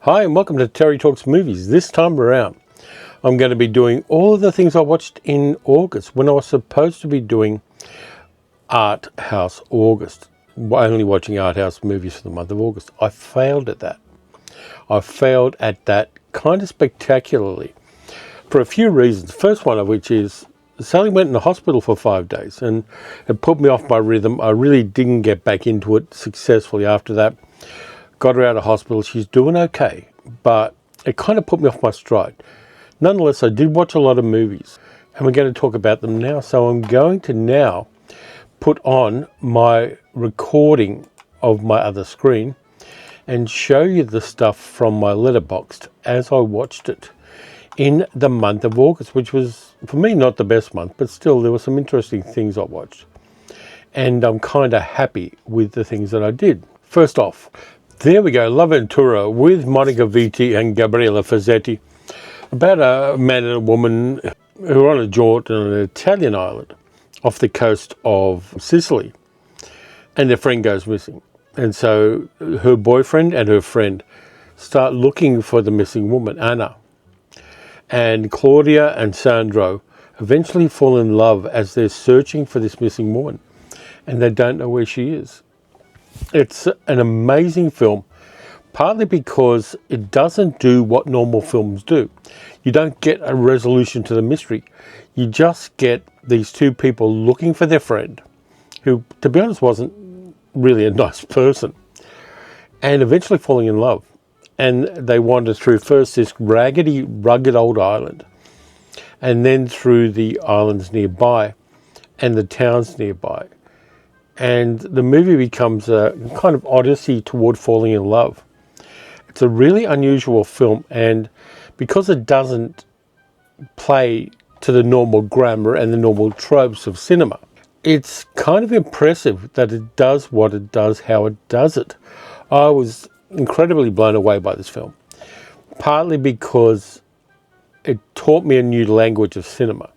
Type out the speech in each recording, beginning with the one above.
Hi and welcome to Terry Talks Movies. This time around, I'm going to be doing all of the things I watched in August when I was supposed to be doing Arthouse August. Only watching Arthouse movies for the month of August. I failed at that. I failed at that kind of spectacularly for a few reasons. First one of which is Sally went in the hospital for 5 days and it put me off my rhythm. I really didn't get back into it successfully after that. Got her out of hospital. She's doing okay, but it kind of put me off my stride. Nonetheless, I did watch a lot of movies, and we're going to talk about them now. So I'm going to now put on my recording of my other screen and show you the stuff from my letterboxd as I watched it in the month of August, which was, for me, not the best month, but still there were some interesting things I watched. And I'm kind of happy with the things that I did. First off, there we go, L'Avventura with Monica Vitti and Gabriele Fazzetti, about a man and a woman who are on a jaunt on an Italian island off the coast of Sicily, and their friend goes missing. And so her boyfriend and her friend start looking for the missing woman, Anna. And Claudia and Sandro eventually fall in love as they're searching for this missing woman, and they don't know where she is. It's an amazing film, partly because it doesn't do what normal films do. You don't get a resolution to the mystery. You just get these two people looking for their friend, who, to be honest, wasn't really a nice person, and eventually falling in love. And they wander through first this raggedy, rugged old island, and then through the islands nearby and the towns nearby. And the movie becomes a kind of odyssey toward falling in love. It's a really unusual film, and because it doesn't play to the normal grammar and the normal tropes of cinema, it's kind of impressive that it does what it does, how it does it. I was incredibly blown away by this film, partly because it taught me a new language of cinema.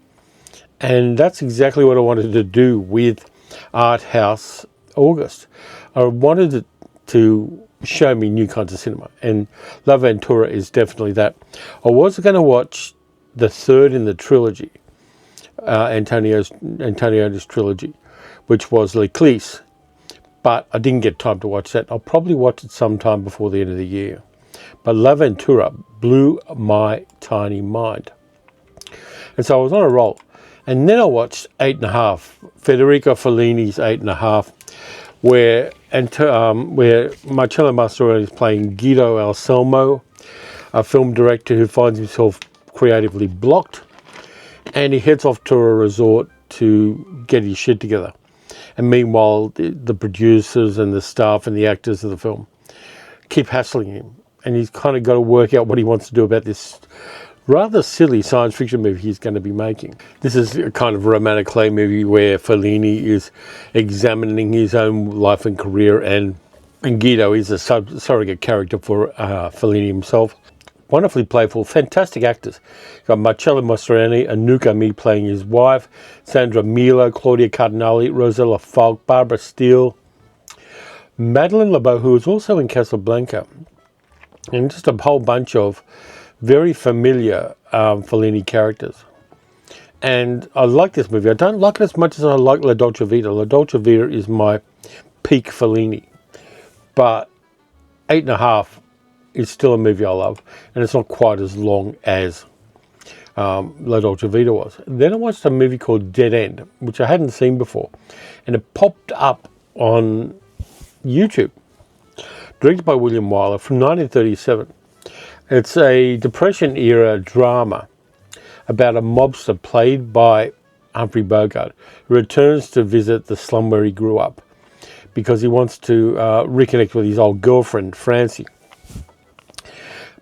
And that's exactly what I wanted to do with Arthouse August. I wanted it to show me new kinds of cinema, and L'Avventura is definitely that. I was going to watch the third in the trilogy, Antonio's trilogy, which was L'Eclisse, but I didn't get time to watch that. I'll probably watch it sometime before the end of the year. But L'Avventura blew my tiny mind. And so I was on a roll. And then I watched 8.5, Federico Fellini's 8.5, where Marcello Mastroianni is playing Guido Anselmo, a film director who finds himself creatively blocked, and he heads off to a resort to get his shit together. And meanwhile, the producers and the staff and the actors of the film keep hassling him, and he's kind of got to work out what he wants to do about this rather silly science fiction movie he's going to be making. This is a kind of romantic play movie where Fellini is examining his own life and career, and Guido is a surrogate character for Fellini himself. Wonderfully playful, fantastic actors. You've got Marcello Mastroianni, Anuka Me playing his wife, Sandra Milo, Claudia Cardinale, Rosella Falk, Barbara Steele, Madeleine LeBeau, who was also in Casablanca, and just a whole bunch of very familiar Fellini characters. And I like this movie. I don't like it as much as I like La Dolce Vita. La Dolce Vita is my peak Fellini. But 8.5 is still a movie I love. And it's not quite as long as La Dolce Vita was. Then I watched a movie called Dead End, which I hadn't seen before. And it popped up on YouTube. Directed by William Wyler from 1937. It's a Depression-era drama about a mobster played by Humphrey Bogart who returns to visit the slum where he grew up because he wants to reconnect with his old girlfriend, Francie.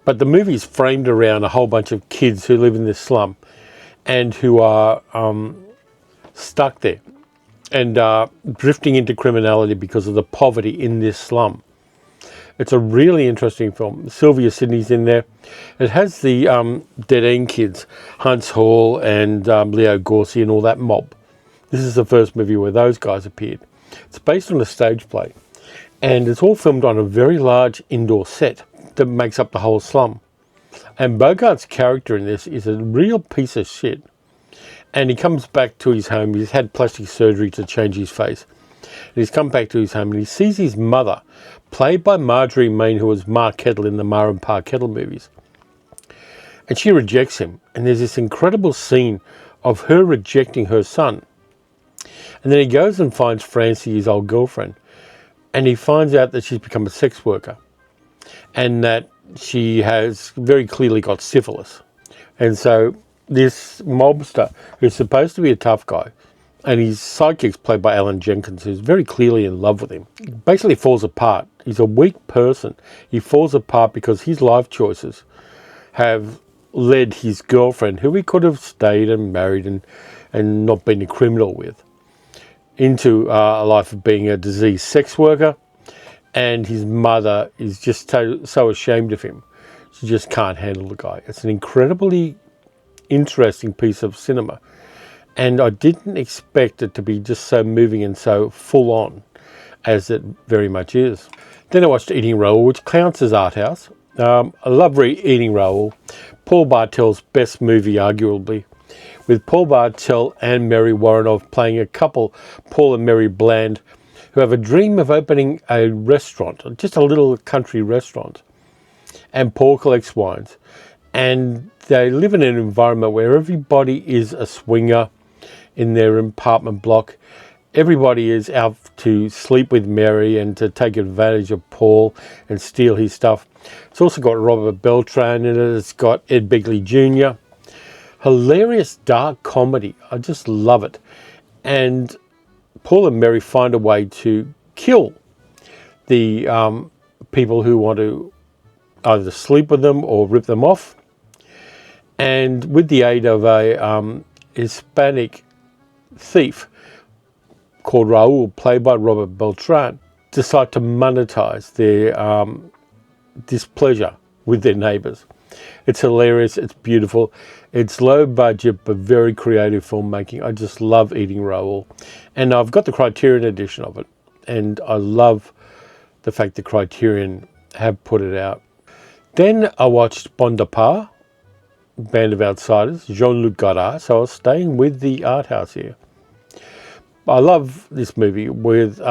But the movie is framed around a whole bunch of kids who live in this slum and who are stuck there and drifting into criminality because of the poverty in this slum. It's a really interesting film. Sylvia Sidney's in there. It has the Dead End kids, Hans Hall and Leo Gorsi and all that mob. This is the first movie where those guys appeared. It's based on a stage play, and it's all filmed on a very large indoor set that makes up the whole slum. And Bogart's character in this is a real piece of shit. And he comes back to his home. He's had plastic surgery to change his face. And he's come back to his home and he sees his mother, played by Marjorie Main, who was Ma Kettle in the Ma and Pa Kettle movies. And she rejects him. And there's this incredible scene of her rejecting her son. And then he goes and finds Francie, his old girlfriend. And he finds out that she's become a sex worker. And that she has very clearly got syphilis. And so this mobster, who's supposed to be a tough guy, and his sidekick's played by Alan Jenkins, who's very clearly in love with him, basically falls apart. He's a weak person. He falls apart because his life choices have led his girlfriend, who he could have stayed and married and not been a criminal with, into a life of being a diseased sex worker. And his mother is just so ashamed of him. She just can't handle the guy. It's an incredibly interesting piece of cinema. And I didn't expect it to be just so moving and so full on as it very much is. Then I watched Eating Raoul, which counts as art house. I love Eating Raoul. Paul Bartel's best movie, arguably, with Paul Bartel and Mary Woronov playing a couple, Paul and Mary Bland, who have a dream of opening a restaurant, just a little country restaurant. And Paul collects wines. And they live in an environment where everybody is a swinger in their apartment block. Everybody is out to sleep with Mary and to take advantage of Paul and steal his stuff. It's also got Robert Beltran in it. It's got Ed Begley Jr. Hilarious dark comedy. I just love it. And Paul and Mary find a way to kill the people who want to either sleep with them or rip them off. And with the aid of a Hispanic thief called Raoul, played by Robert Beltran, decide to monetize their displeasure with their neighbours. It's hilarious, it's beautiful, it's low budget but very creative filmmaking. I just love Eating Raoul. And I've got the Criterion edition of it, and I love the fact that Criterion have put it out. Then I watched Bande, Band of Outsiders, Jean-Luc Godard, so I was staying with the art house here. I love this movie with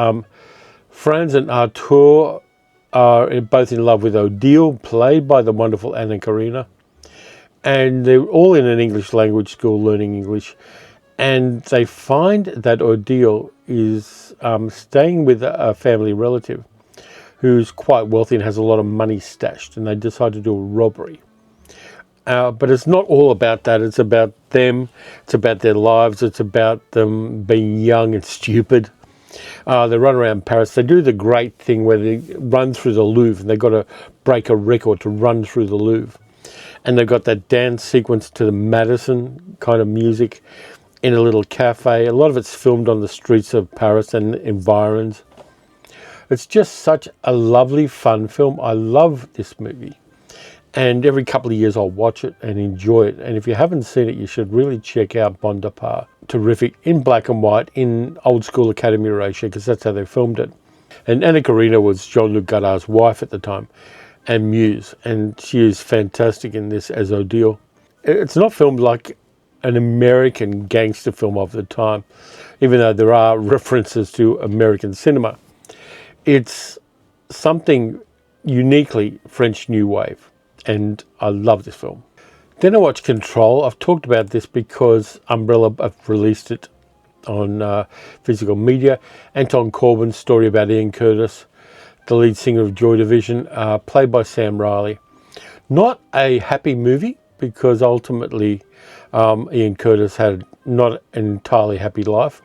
Franz and Arthur are both in love with Odile, played by the wonderful Anna Karina. And they're all in an English language school learning English. And they find that Odile is staying with a family relative who's quite wealthy and has a lot of money stashed. And they decide to do a robbery. But it's not all about that. It's about them. It's about their lives. It's about them being young and stupid. They run around Paris. They do the great thing where they run through the Louvre, and they've got to break a record to run through the Louvre. And they've got that dance sequence to the Madison kind of music in a little cafe. A lot of it's filmed on the streets of Paris and environs. It's just such a lovely, fun film. I love this movie. And every couple of years I'll watch it and enjoy it. And if you haven't seen it, you should really check out Bande. Terrific, in black and white, in old school Academy ratio, because that's how they filmed it. And Anna Karina was Jean-Luc Godard's wife at the time, and muse. And she is fantastic in this as Odile. It's not filmed like an American gangster film of the time, even though there are references to American cinema. It's something uniquely French New Wave. And I love this film. Then I watched Control. I've talked about this because Umbrella have released it on physical media. Anton Corbijn's story about Ian Curtis, the lead singer of Joy Division, played by Sam Riley. Not a happy movie because ultimately Ian Curtis had not an entirely happy life,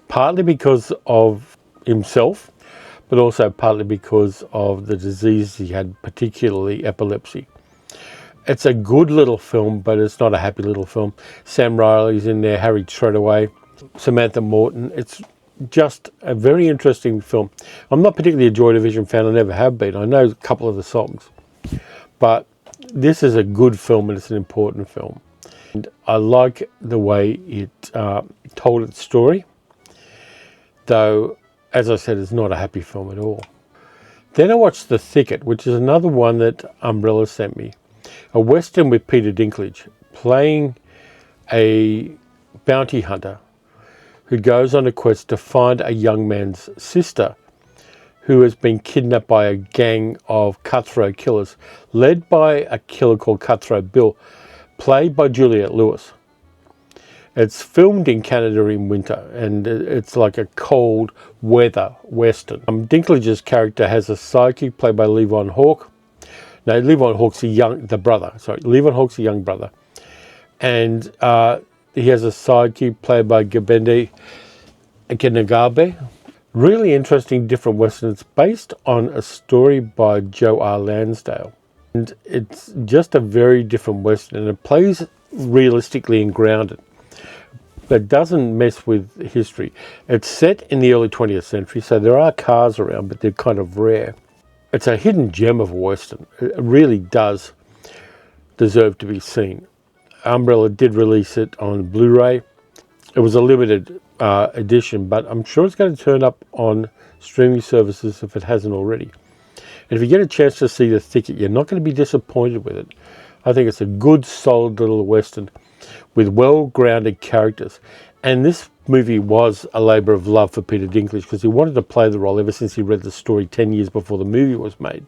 partly because of himself, but also partly because of the disease he had, particularly epilepsy. It's a good little film, but it's not a happy little film. Sam Riley's in there, Harry Treadaway, Samantha Morton. It's just a very interesting film. I'm not particularly a Joy Division fan, I never have been. I know a couple of the songs, but this is a good film and it's an important film. And I like the way it told its story, though, as I said, it's not a happy film at all. Then I watched The Thicket, which is another one that Umbrella sent me. A Western with Peter Dinklage playing a bounty hunter who goes on a quest to find a young man's sister who has been kidnapped by a gang of cutthroat killers, led by a killer called Cutthroat Bill, played by Juliette Lewis. It's filmed in Canada in winter, and it's like a cold weather western. Dinklage's character has a sidekick played by Levon Hawke. No, Levon Hawke's the brother. Sorry, Levon Hawke's a young brother. And he has a sidekick played by Bande. Really interesting, different western. It's based on a story by Joe R. Lansdale. And it's just a very different western, and it plays realistically and grounded. But doesn't mess with history. It's set in the early 20th century, so there are cars around, but they're kind of rare. It's a hidden gem of a western. It really does deserve to be seen. Umbrella did release it on Blu-ray. It was a limited edition, but I'm sure it's going to turn up on streaming services if it hasn't already. And if you get a chance to see The Thicket, you're not going to be disappointed with it. I think it's a good, solid little western with well-grounded characters. And this movie was a labour of love for Peter Dinklage because he wanted to play the role ever since he read the story 10 years before the movie was made.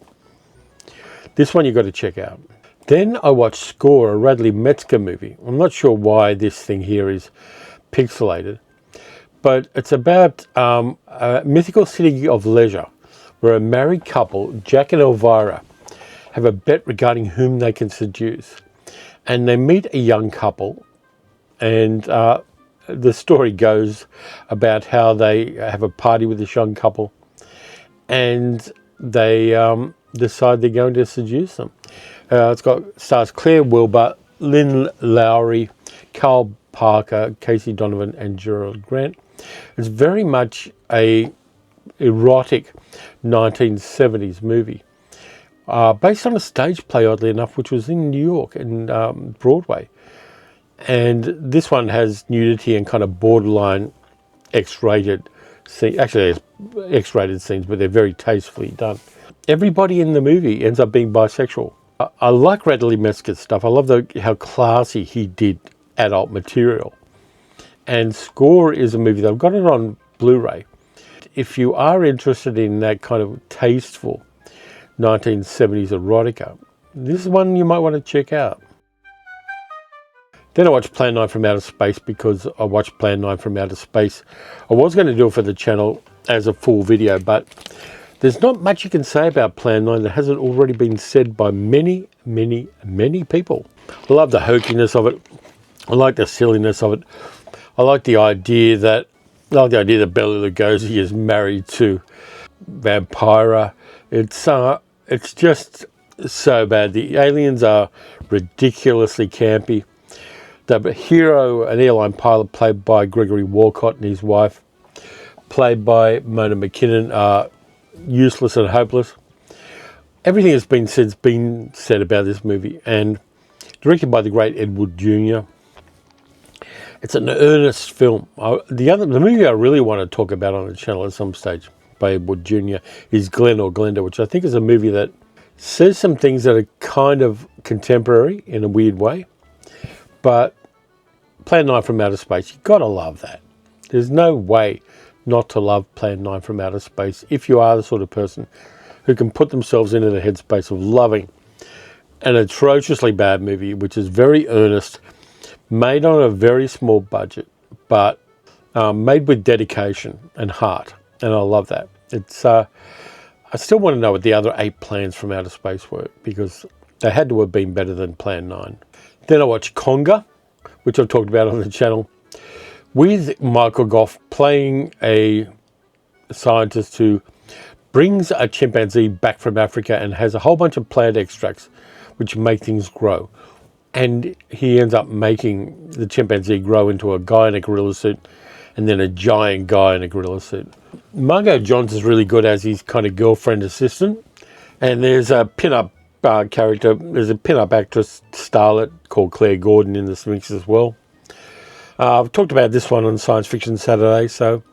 This one you've got to check out. Then I watched Score, a Radley Metzger movie. I'm not sure why this thing here is pixelated, but it's about a mythical city of leisure where a married couple, Jack and Elvira, have a bet regarding whom they can seduce. And they meet a young couple, and the story goes about how they have a party with this young couple, and they decide they're going to seduce them. Stars Claire Wilbur, Lynn Lowry, Carl Parker, Casey Donovan, and Gerald Grant. It's very much a erotic 1970s movie. Based on a stage play, oddly enough, which was in New York and Broadway. And this one has nudity and kind of borderline X-rated scenes. Actually, it's X-rated scenes, but they're very tastefully done. Everybody in the movie ends up being bisexual. I like Radley Metzger's stuff. I love how classy he did adult material. And Score is a movie that I've got it on Blu-ray. If you are interested in that kind of tasteful 1970s erotica, this is one you might want to check out. Then I watched Plan 9 from Outer Space because I watched Plan 9 from Outer Space. I was going to do it for the channel as a full video, but there's not much you can say about Plan 9 that hasn't already been said by many, many, many people. I love the hokiness of it. I like the silliness of it. I like the idea that Bela Lugosi is married to Vampira. It's just so bad. The aliens are ridiculously campy. The hero, an airline pilot played by Gregory Walcott, and his wife, played by Mona McKinnon, are useless and hopeless. Everything has been said about this movie, and directed by the great Ed Wood Jr. It's an earnest film. The movie I really want to talk about on the channel at some stage by Ed Wood Jr. is Glen or Glenda, which I think is a movie that says some things that are kind of contemporary in a weird way. But Plan 9 from Outer Space, you've got to love that. There's no way not to love Plan 9 from Outer Space if you are the sort of person who can put themselves into the headspace of loving an atrociously bad movie, which is very earnest, made on a very small budget, but made with dedication and heart. And I love that. It's I still want to know what the other 8 plans from outer space were, because they had to have been better than Plan 9. Then I watched Konga, which I've talked about on the channel, with Michael Gough playing a scientist who brings a chimpanzee back from Africa and has a whole bunch of plant extracts which make things grow. And he ends up making the chimpanzee grow into a guy in a gorilla suit and then a giant guy in a gorilla suit. Margot Johns is really good as his kind of girlfriend assistant. And there's a pin-up character, there's a pin-up actress starlet called Claire Gordon in this mix as well. I've talked about this one on Science Fiction Saturday, so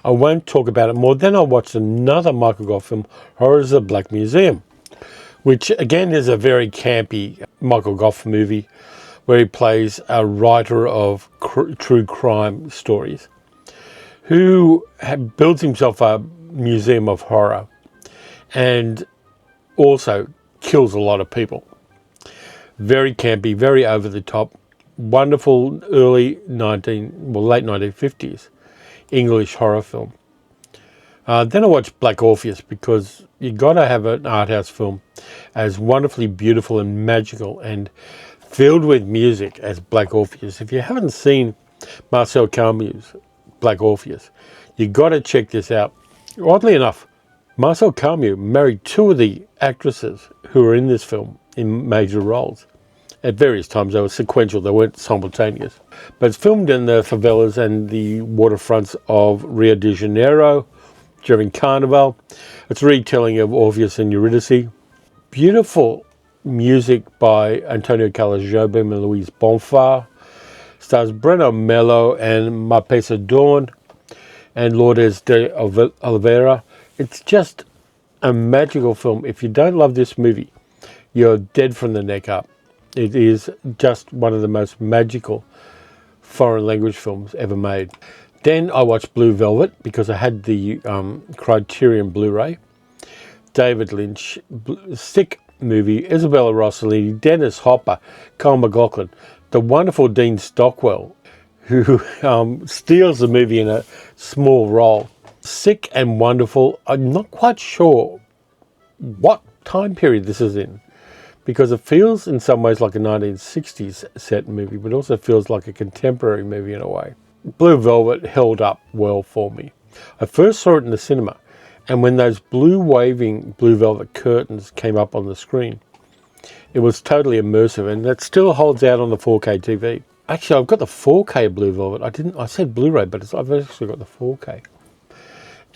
I won't talk about it more. Then I watched another Michael Gough film, Horrors of the Black Museum, which again is a very campy Michael Gough movie where he plays a writer of true crime stories who builds himself a museum of horror and also kills a lot of people. Very campy, very over the top, wonderful late 1950s English horror film. Then I watched Black Orpheus because you got to have an art house film as wonderfully beautiful and magical and filled with music as Black Orpheus. If you haven't seen Marcel Camus's Black Orpheus, you got to check this out. Oddly enough, Marcel Camus married two of the actresses who were in this film in major roles. At various times they were sequential, they weren't simultaneous. But it's filmed in the favelas and the waterfronts of Rio de Janeiro during Carnival. It's a retelling of Orpheus and Eurydice. Beautiful music by Antonio Carlos Jobim and Luis Bonfá. Stars Breno Mello and Marpesa Dawn and Lourdes de Oliveira. It's just a magical film. If you don't love this movie, you're dead from the neck up. It is just one of the most magical foreign language films ever made. Then I watched Blue Velvet because I had the Criterion Blu-ray. David Lynch, sick movie, Isabella Rossellini, Dennis Hopper, Kyle MacLachlan, the wonderful Dean Stockwell, who steals the movie in a small role. Sick and wonderful. I'm not quite sure what time period this is in, because it feels in some ways like a 1960s set movie, but also feels like a contemporary movie in a way. Blue Velvet held up well for me. I first saw it in the cinema, and when those blue waving Blue Velvet curtains came up on the screen, it was totally immersive, and that still holds out on the 4K TV. Actually, I've got the 4K Blue Velvet. I said Blu-ray, but I've actually got the 4K.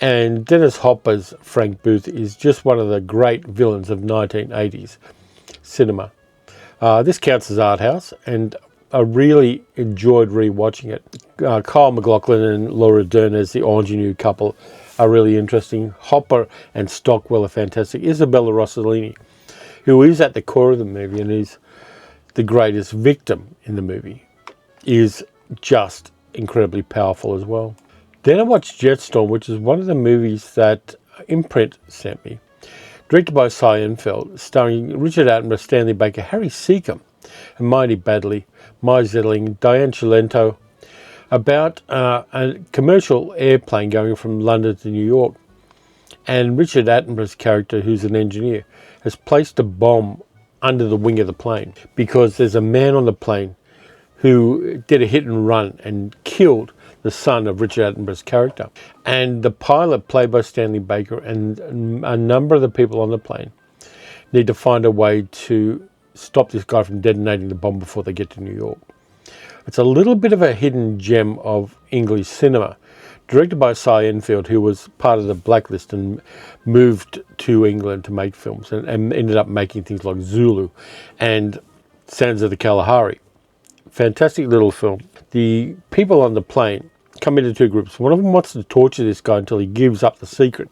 And Dennis Hopper's Frank Booth is just one of the great villains of 1980s cinema. This counts as art house, and I really enjoyed rewatching it. Kyle MacLachlan and Laura Dern as the ingenue couple are really interesting. Hopper and Stockwell are fantastic. Isabella Rossellini, who is at the core of the movie and is the greatest victim in the movie, is just incredibly powerful as well. Then I watched Jetstorm, which is one of the movies that Imprint sent me. Directed by Cy Enfeld, starring Richard Attenborough, Stanley Baker, Harry Seacombe, Hermione Baddeley, Mai Zetterling, Diane Cilento, about a commercial airplane going from London to New York. And Richard Attenborough's character, who's an engineer, has placed a bomb under the wing of the plane because there's a man on the plane who did a hit and run and killed the son of Richard Attenborough's character. And the pilot, played by Stanley Baker, and a number of the people on the plane need to find a way to stop this guy from detonating the bomb before they get to New York. It's a little bit of a hidden gem of English cinema, directed by Cy Enfeld, who was part of the Blacklist and moved to England to make films and ended up making things like Zulu and Sands of the Kalahari. Fantastic little film. The people on the plane come into two groups. One of them wants to torture this guy until he gives up the secret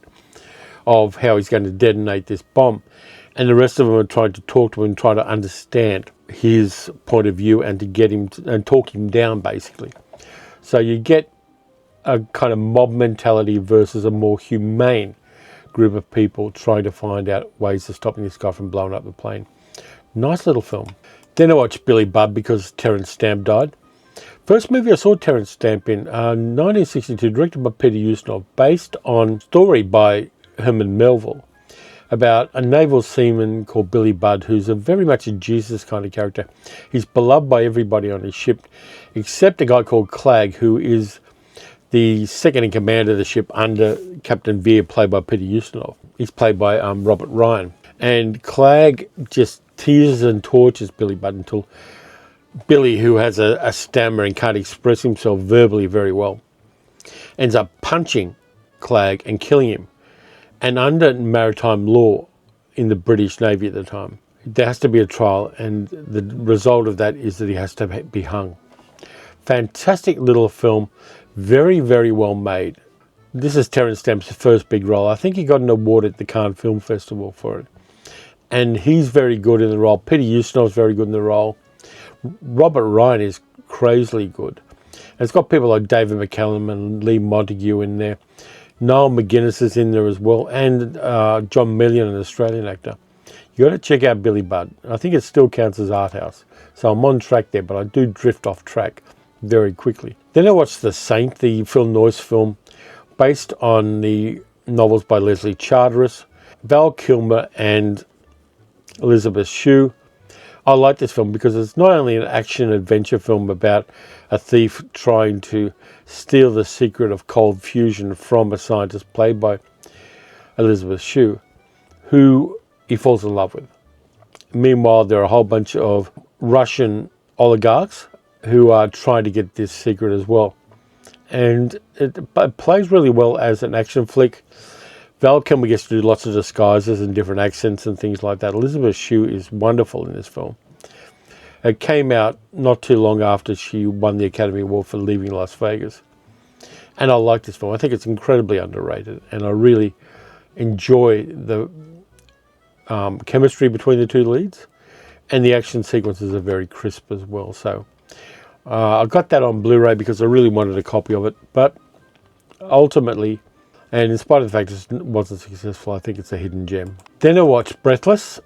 of how he's going to detonate this bomb. And the rest of them are trying to talk to him and try to understand his point of view and to get him and talk him down, basically. So you get a kind of mob mentality versus a more humane group of people trying to find out ways of stopping this guy from blowing up the plane. Nice little film. Then I watched Billy Budd because Terence Stamp died. First movie I saw Terence Stamp in, 1962, directed by Peter Ustinov, based on a story by Herman Melville about a naval seaman called Billy Budd, who's very much a Jesus kind of character. He's beloved by everybody on his ship, except a guy called Clegg, who is the second in command of the ship under Captain Vere, played by Peter Ustinov. He's played by Robert Ryan. And Clegg just teases and tortures Billy Budd until Billy, who has a stammer and can't express himself verbally very well, ends up punching Clegg and killing him. And under maritime law in the British Navy at the time, there has to be a trial, and the result of that is that he has to be hung. Fantastic little film, very, very well made. This is Terence Stamp's first big role. I think he got an award at the Cannes Film Festival for it. And he's very good in the role. Peter Ustinov's very good in the role. Robert Ryan is crazily good. And it's got people like David McCallum and Lee Montague in there. Noel McGuinness is in there as well. And John Million, an Australian actor. You got to check out Billy Budd. I think it still counts as Arthouse. So I'm on track there, but I do drift off track very quickly. Then I watched The Saint, the Phil Noyce film, based on the novels by Leslie Charteris, Val Kilmer and Elizabeth Shue. I like this film because it's not only an action-adventure film about a thief trying to steal the secret of cold fusion from a scientist played by Elizabeth Shue, who he falls in love with. Meanwhile, there are a whole bunch of Russian oligarchs who are trying to get this secret as well. And it plays really well as an action flick. Val Kilmer gets to do lots of disguises and different accents and things like that. Elizabeth Shue is wonderful in this film. It came out not too long after she won the Academy Award for Leaving Las Vegas. And I like this film. I think it's incredibly underrated. And I really enjoy the chemistry between the two leads. And the action sequences are very crisp as well. So I got that on Blu-ray because I really wanted a copy of it. But ultimately, and in spite of the fact it wasn't successful, I think it's a hidden gem. Then I watched Breathless,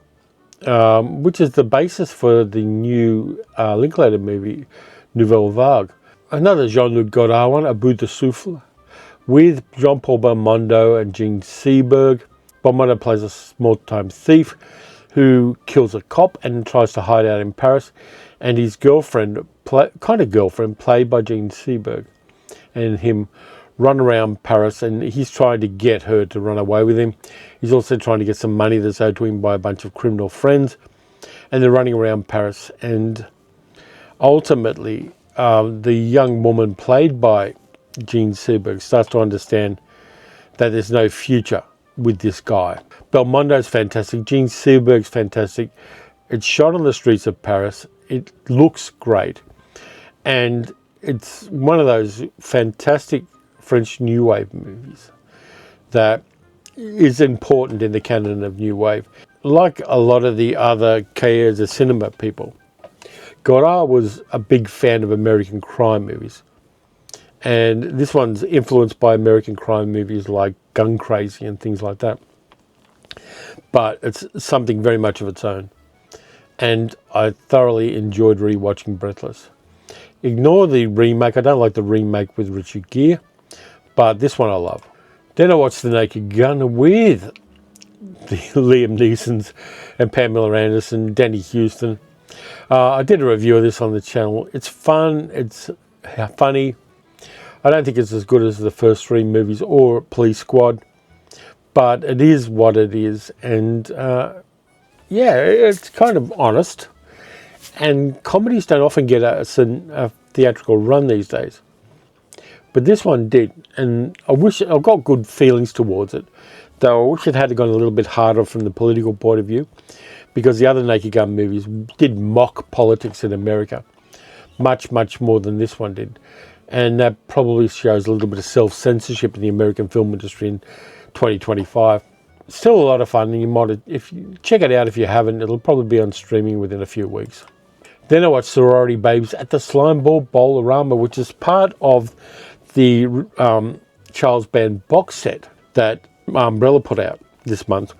which is the basis for the new Linklater movie, Nouvelle Vague. Another Jean-Luc Godard one, A Bout de Souffle, with Jean-Paul Belmondo and Gene Seberg. Belmondo plays a small-time thief who kills a cop and tries to hide out in Paris, and his girlfriend, played by Gene Seberg, and him run around Paris, and he's trying to get her to run away with him. He's also trying to get some money that's owed to him by a bunch of criminal friends, and they're running around Paris. And ultimately, the young woman played by Gene Seberg starts to understand that there's no future with this guy. Belmondo's fantastic. Gene Seberg's fantastic. It's shot on the streets of Paris. It looks great. And it's one of those fantastic French New Wave movies that is important in the canon of New Wave. Like a lot of the other cahiers de cinema people, Godard was a big fan of American crime movies. And this one's influenced by American crime movies like Gun Crazy and things like that. But it's something very much of its own. And I thoroughly enjoyed rewatching Breathless. Ignore the remake. I don't like the remake with Richard Gere, but this one I love. Then I watched The Naked Gun with the Liam Neesons and Pamela Anderson, Danny Houston. I did a review of this on the channel. It's fun. It's funny. I don't think it's as good as the first three movies or Police Squad, but it is what it is. And yeah, it's kind of honest. And comedies don't often get a theatrical run these days. But this one did, and I've got good feelings towards it, though I wish it had gone a little bit harder from the political point of view, because the other Naked Gun movies did mock politics in America much, much more than this one did. And that probably shows a little bit of self-censorship in the American film industry in 2025. Still a lot of fun, and if you check it out if you haven't, it'll probably be on streaming within a few weeks. Then I watched Sorority Babes at the Slimeball Bowl-o-rama, which is part of the Charles Band box set that Umbrella put out this month.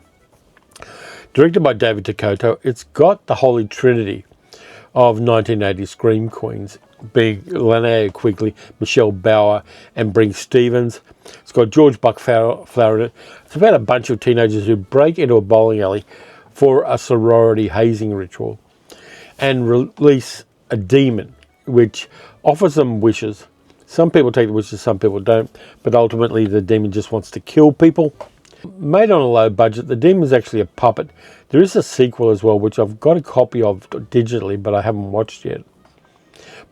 Directed by David Toccoto, it's got the holy trinity of 1980 Scream Queens, being Linnea Quigley, Michelle Bauer, and Brinke Stevens. It's got George Buckflower in it. It's about a bunch of teenagers who break into a bowling alley for a sorority hazing ritual and release a demon which offers them wishes. Some people take the wishes, some people don't, but ultimately the demon just wants to kill people. Made on a low budget, the demon is actually a puppet. There is a sequel as well, which I've got a copy of digitally, but I haven't watched yet.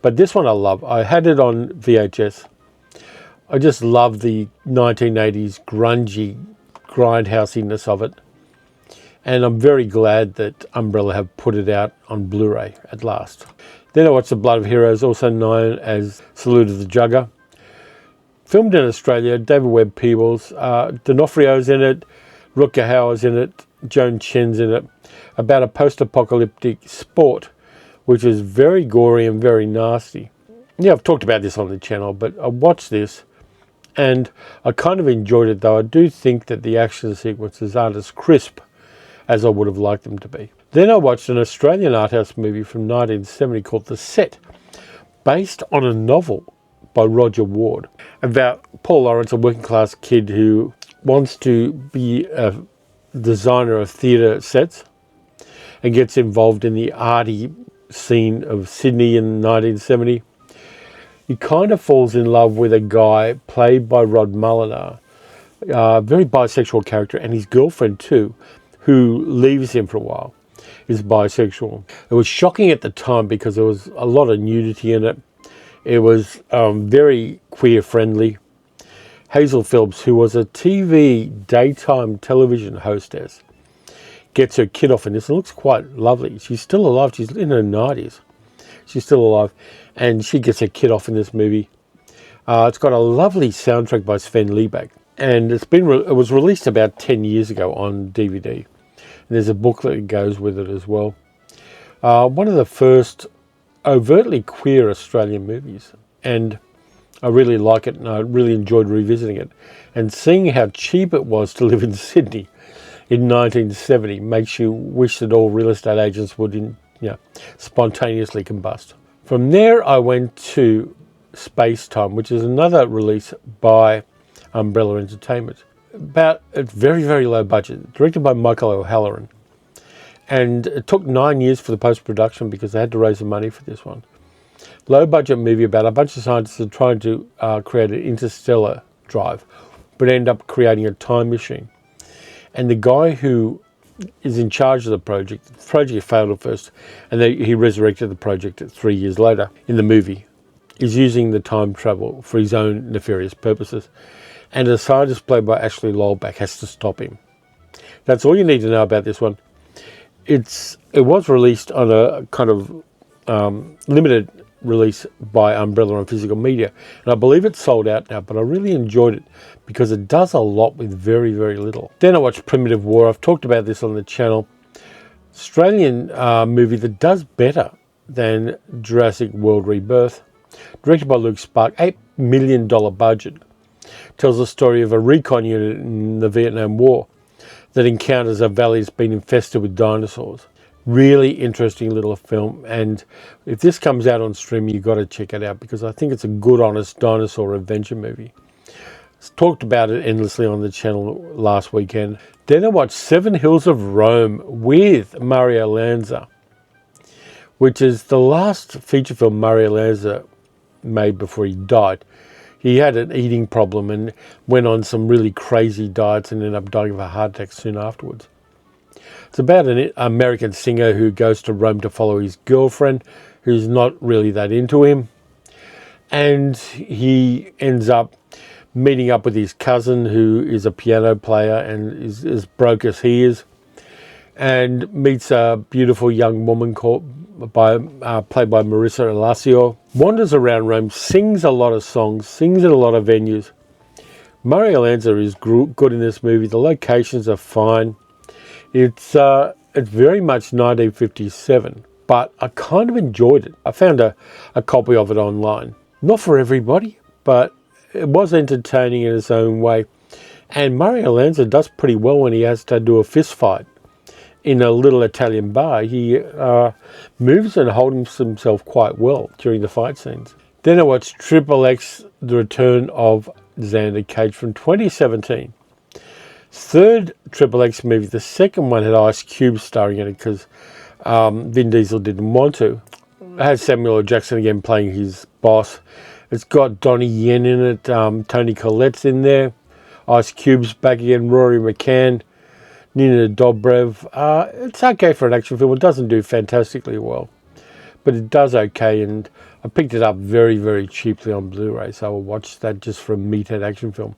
But this one I love. I had it on VHS. I just love the 1980s grungy grindhousiness of it. And I'm very glad that Umbrella have put it out on Blu-ray at last. Then I watched The Blood of Heroes, also known as Salute of the Jugger. Filmed in Australia, David Webb Peebles, D'Onofrio's in it, Rutger Hauer's in it, Joan Chen's in it, about a post-apocalyptic sport, which is very gory and very nasty. Yeah, I've talked about this on the channel, but I watched this and I kind of enjoyed it, though I do think that the action sequences aren't as crisp as I would have liked them to be. Then I watched an Australian art house movie from 1970 called The Set, based on a novel by Roger Ward, about Paul Lawrence, a working class kid who wants to be a designer of theatre sets and gets involved in the arty scene of Sydney in 1970. He kind of falls in love with a guy played by Rod Mulliner, a very bisexual character, and his girlfriend too, who leaves him for a while, is bisexual. It was shocking at the time because there was a lot of nudity in it. It was very queer friendly. Hazel Phillips, who was a daytime television hostess, gets her kid off in this and looks quite lovely. She's still alive. She's in her 90s. She's still alive. And she gets her kid off in this movie. It's got a lovely soundtrack by Sven Liebeck. And it was released about 10 years ago on DVD. And there's a booklet that goes with it as well. One of the first overtly queer Australian movies, and I really like it, and I really enjoyed revisiting it, and seeing how cheap it was to live in Sydney in 1970 makes you wish that all real estate agents would spontaneously combust. From there I went to Space Time, which is another release by Umbrella Entertainment, about a very, very low budget, directed by Michael O'Halloran. And it took 9 years for the post-production because they had to raise the money for this one. Low-budget movie about a bunch of scientists are trying to create an interstellar drive, but end up creating a time machine. And the guy who is in charge of the project failed at first, and he resurrected the project 3 years later in the movie, is using the time travel for his own nefarious purposes. And a scientist played by Ashley Lowellback has to stop him. That's all you need to know about this one. It was released on a kind of limited release by Umbrella on physical media, and I believe it's sold out now, but I really enjoyed it because it does a lot with very, very little. Then I watched Primitive War. I've talked about this on the channel. Australian movie that does better than Jurassic World Rebirth, directed by Luke Spark, $8 million budget, tells the story of a recon unit in the Vietnam War that encounters a valley that's been infested with dinosaurs. Really interesting little film, and if this comes out on streaming, you've got to check it out because I think it's a good, honest dinosaur adventure movie. Talked about it endlessly on the channel last weekend. Then I watched Seven Hills of Rome with Mario Lanza, which is the last feature film Mario Lanza made before he died. He had an eating problem and went on some really crazy diets and ended up dying of a heart attack soon afterwards. It's about an American singer who goes to Rome to follow his girlfriend, who's not really that into him. And he ends up meeting up with his cousin, who is a piano player and is as broke as he is, and meets a beautiful young woman played by Marissa Elacio. Wanders around Rome, sings a lot of songs, sings at a lot of venues. Mario Lanza is good in this movie. The locations are fine. It's very much 1957, but I kind of enjoyed it. I found a copy of it online. Not for everybody, but it was entertaining in its own way. And Mario Lanza does pretty well when he has to do a fist fight in a little Italian bar. He moves and holds himself quite well during the fight scenes. Then I watched Triple X, The Return of Xander Cage from 2017. Third Triple X movie. The second one had Ice Cube starring in it because Vin Diesel didn't want to. It has Samuel L. Jackson again playing his boss. It's got Donnie Yen in it. Toni Collette's in there. Ice Cube's back again. Rory McCann. Nina Dobrev. It's okay for an action film. It doesn't do fantastically well, but it does okay, and I picked it up very, very cheaply on Blu-ray, so I will watch that just for a meathead action film.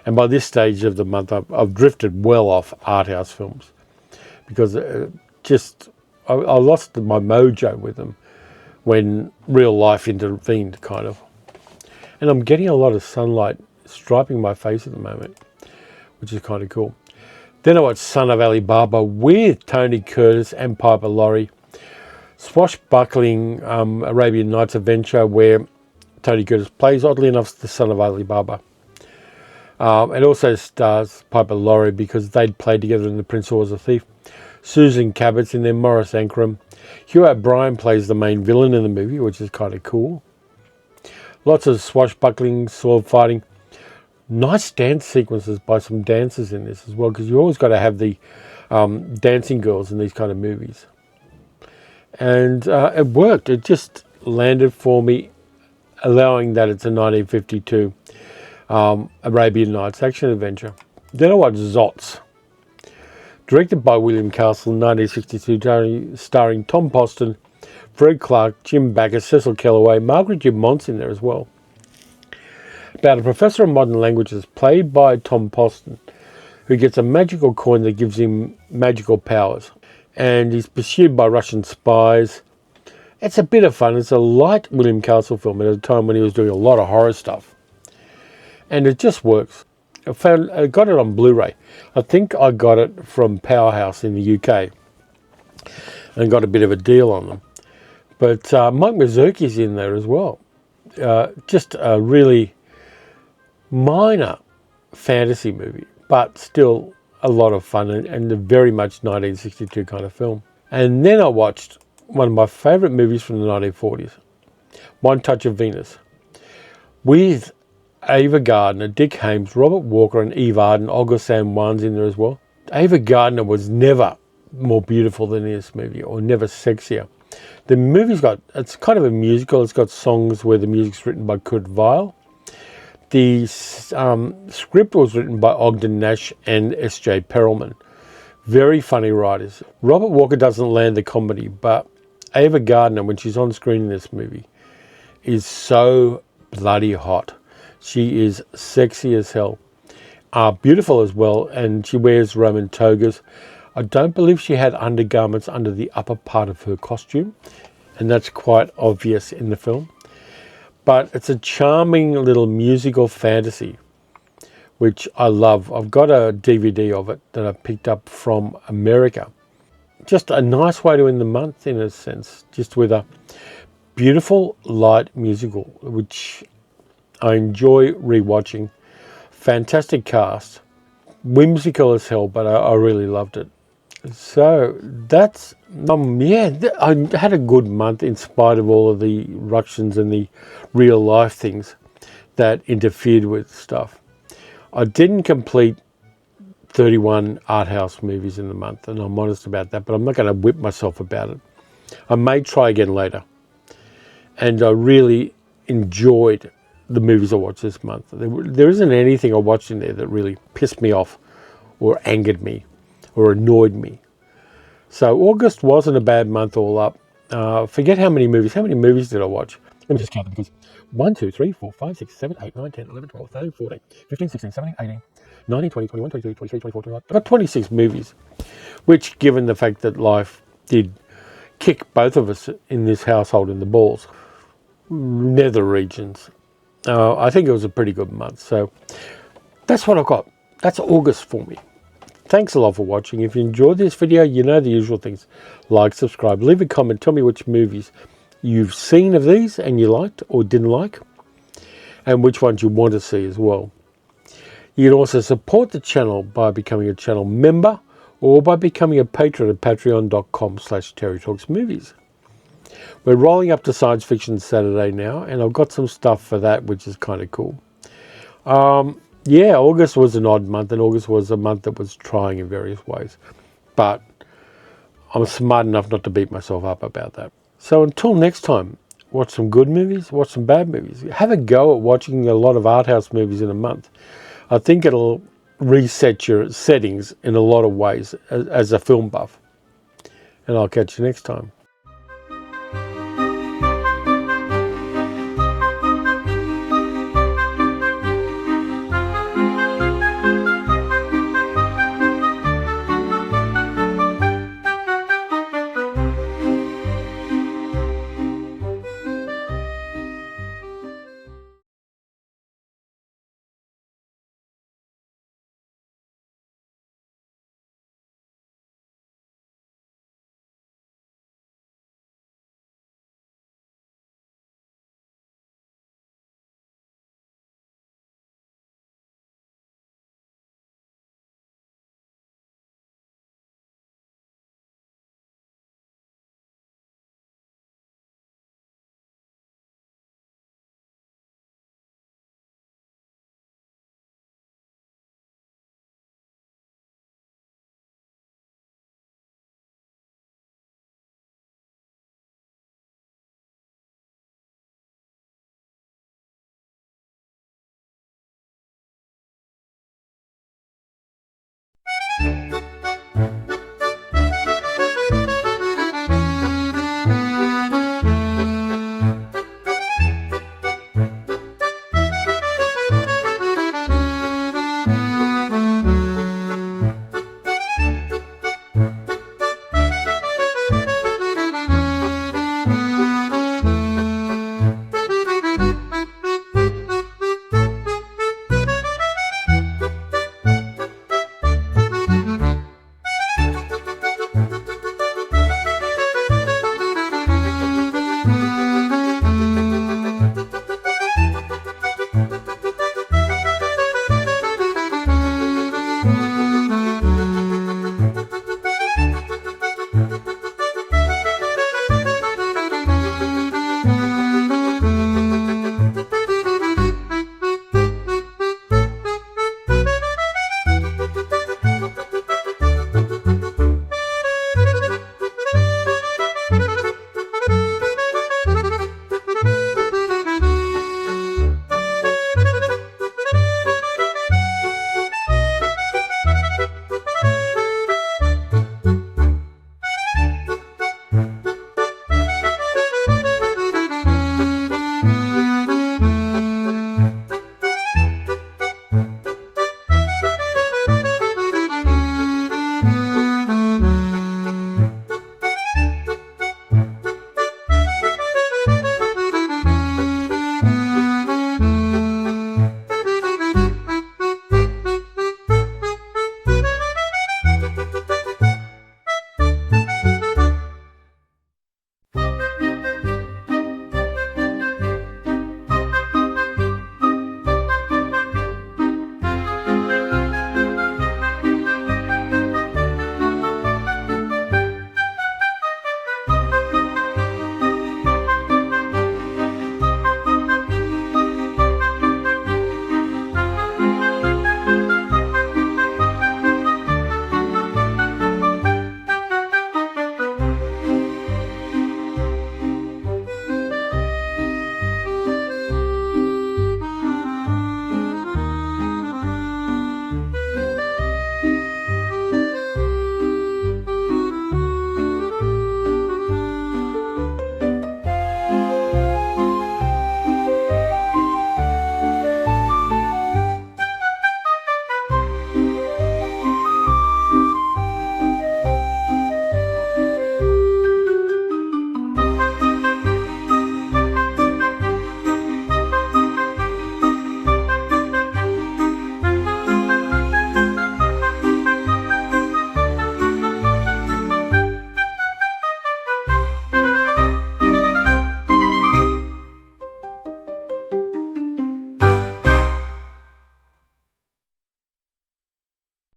And by this stage of the month, I've drifted well off art house films because I lost my mojo with them when real life intervened, kind of. And I'm getting a lot of sunlight striping my face at the moment, which is kind of cool. Then I watched Son of Ali Baba with Tony Curtis and Piper Laurie. Swashbuckling Arabian Nights adventure where Tony Curtis plays, oddly enough, the son of Ali Baba. It also stars Piper Laurie because they'd played together in The Prince who Was a Thief. Susan Cabot's in there, Morris Ankrum. Hugh O'Brien plays the main villain in the movie, which is kind of cool. Lots of swashbuckling, sword fighting. Nice dance sequences by some dancers in this as well, because you always got to have the dancing girls in these kind of movies. And it worked. It just landed for me, allowing that it's a 1952 Arabian Nights action adventure. Then I watched Zotz, directed by William Castle, 1962, starring Tom Poston, Fred Clark, Jim Backus, Cecil Kellaway, Margaret Dumont's in there as well. About a professor of modern languages, played by Tom Poston, who gets a magical coin that gives him magical powers. And he's pursued by Russian spies. It's a bit of fun. It's a light William Castle film at a time when he was doing a lot of horror stuff. And it just works. I got it on Blu-ray. I think I got it from Powerhouse in the UK and got a bit of a deal on them. But Mike Mazurki's in there as well. Just a really minor fantasy movie, but still a lot of fun and a very much 1962 kind of film. And then I watched one of my favourite movies from the 1940s, One Touch of Venus, with Ava Gardner, Dick Haymes, Robert Walker and Eve Arden. Olga San Juan's in there as well. Ava Gardner was never more beautiful than in this movie, or never sexier. The movie's it's kind of a musical. It's got songs where the music's written by Kurt Weill. The script was written by Ogden Nash and S.J. Perelman. Very funny writers. Robert Walker doesn't land the comedy, but Ava Gardner, when she's on screen in this movie, is so bloody hot. She is sexy as hell. Beautiful as well, and she wears Roman togas. I don't believe she had undergarments under the upper part of her costume, and that's quite obvious in the film. But it's a charming little musical fantasy, which I love. I've got a DVD of it that I picked up from America. Just a nice way to end the month, in a sense, just with a beautiful, light musical, which I enjoy rewatching. Fantastic cast. Whimsical as hell, but I really loved it. So that's, I had a good month in spite of all of the ructions and the real life things that interfered with stuff. I didn't complete 31 art house movies in the month, and I'm honest about that, but I'm not going to whip myself about it. I may try again later. And I really enjoyed the movies I watched this month. There isn't anything I watched in there that really pissed me off or angered me or annoyed me. So August wasn't a bad month all up. Forget how many movies. How many movies did I watch? Let me just count them, because 1, 2, 3, 4, 5, 6, 7, 8, 9, 10, 11, 12, 13, 14, 15, 16, 17, 18, 19, 20, 21, 22, 23, 24, 25. I got 26 movies, which, given the fact that life did kick both of us in this household in the balls, nether regions, I think it was a pretty good month. So that's what I've got. That's August for me. Thanks a lot for watching. If you enjoyed this video, you know the usual things. Like, subscribe, leave a comment, tell me which movies you've seen of these and you liked or didn't like, and which ones you want to see as well. You can also support the channel by becoming a channel member or by becoming a patron at patreon.com/TerryTalksMovies. We're rolling up to Science Fiction Saturday now, and I've got some stuff for that, which is kind of cool. Yeah, August was an odd month, and August was a month that was trying in various ways. But I'm smart enough not to beat myself up about that. So until next time, watch some good movies, watch some bad movies. Have a go at watching a lot of art house movies in a month. I think it'll reset your settings in a lot of ways as a film buff. And I'll catch you next time. Bye.